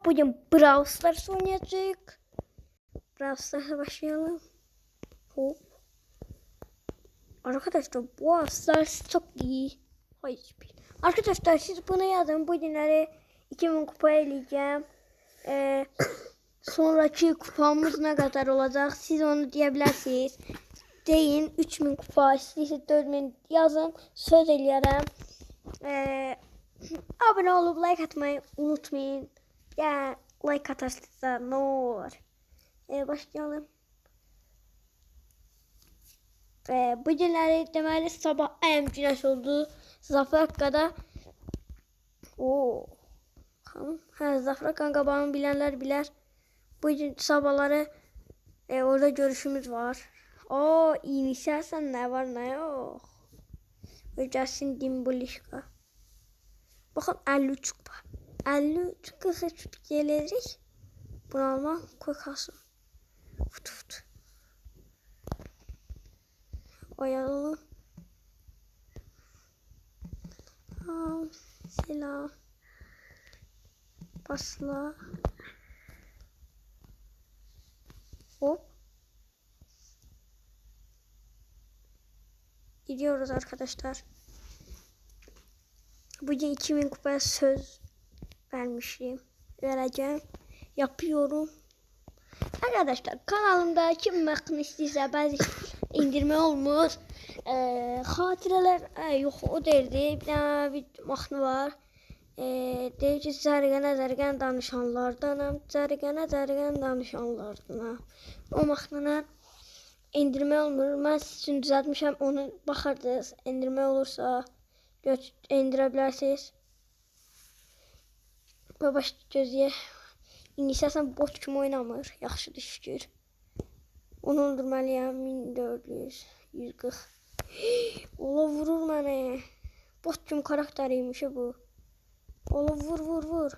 Bugün Brawl Stars oynayacağız. Brawl Stars'a başlayalım. Hop. Arkadaşlar bu Brawl Stars çok iyi. Hayır. Arkadaşlar siz bunu yazın. Bu günleri 2000 kupa eləyəcəm. Sonraki kupamız ne kadar olacak? Siz onu diyebilirsiniz. Deyin 3000 kupa, istəyirsə 4000 yazın. Söz eləyərəm. Abone olup like atmayı unutmayın. Ya like atarsanız ne olur. Başlayalım. Bu günləri deməli sabah ən günəş oldu. Zafrakada. Zafrakan qabağını bilənlər bilər. Bu gün sabahları orada görüşümüz var. İnişərsən nə var nə yox. Gəlsin Dimbulişka. Baxın 53 kupa. 53 43 gələcək. Bunu almaq koy kalsın. Fut. Oyalalım. Selam. Pasla. Hop. Gidiyoruz arkadaşlar. Bugün 2000 kupaya söz vermişim. Vereceğim. Yapıyorum. Arkadaşlar kanalımda kim bakın istəyirsə bazı indirme olmuş. Xatirələr yox o değildi. Bir tane bir mahnı var. Deyir ki zərgənə danışanlardanam. Zərgənə danışanlardanam. O mahnına indirme olmur. Mən siz üçün düzəltmişəm. Onu baxardınız. İndirme olursa indirebilirsiniz. Və başqa gözləyək. İndi səsən bot kimi oynamır. Yaxşıdır şükür. Onu öldürməliyəm. 1400 140. Ola vurur mənə. Bot kimi karakteriymiş bu. Ola vur.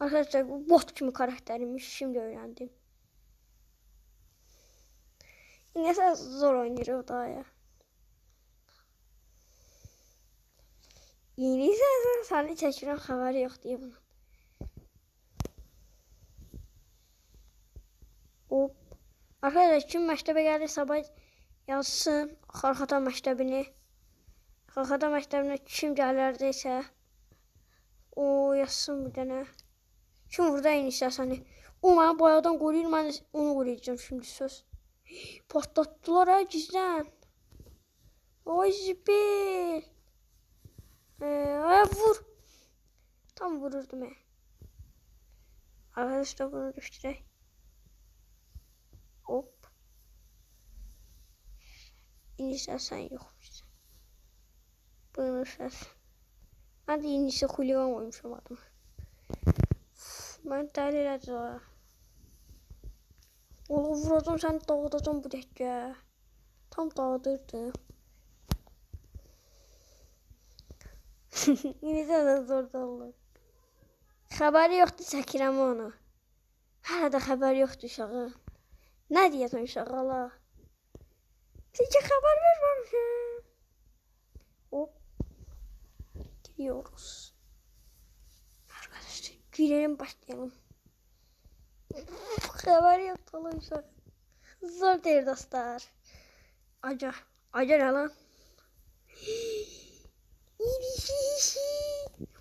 Arkadaşlar bu bot kimi karakteriymiş. Şimdi öğrendim. Neyse zor oynuyor daha ya. Yeni səsən səni çəkirəm xəbəri yox deyə bunu. Hop. Arkadaşlar kim məktəbə gəlir sabah yazsın Xarxata məktəbini. Xarxata məktəbinə kim gəlirdiysə o yazsın bir dənə. Kim burada inişsə səni. O mənə bayadan qoruyur, mən onu qoruyacağım şimdi söz. Patlattılar ha gizlən. Oy zibil. Vur. Tam vururdum ya. Arkadaşlar bunu düşürək. Hop. İnişsə sən yoxmuş. Bunu səs. Mən də inişsə xulivan oymuşam adımı. Mən dəli eləcəm. Ola vuracam səni dağıdacam bu dəqiqə. Tam dağıdırdım. İnişsə də zor da olur. Xəbəri yoxdur çəkirəm onu. Hələ də xəbəri yoxdur uşağın. Ne diyorsun şakala? Sizce haber vermemişim. Hop. Gidiyoruz. Arkadaşlar girelim başlayalım. Haber yok dolayısıyla. Zor değil dostlar. Aca ne lan?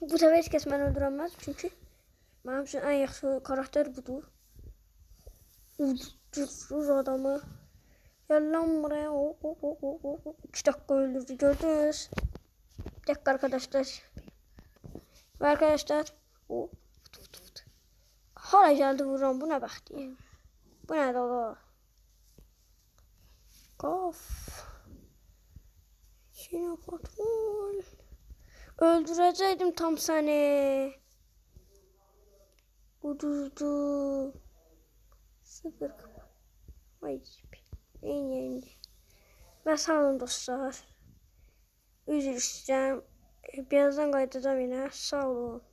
Bu sefer hiç kes beni öldüremez çünkü benim için en yaxşı karakter budur. Vurur adamı. Gel lan buraya. 2 dakika öldürdü gördünüz. Bir dakika arkadaşlar. Ve arkadaşlar. Hala geldi vuran bu ne baktı. Bu ne dolu. Kaf. Şuna kontrol. Öldüreceydim tam seni. Udurdu. 0 kapı. Vay en yerinde. Ve sağ olun dostlar. Üzülüşeceğim. Birazdan kaydedeceğim yine. Sağ olun.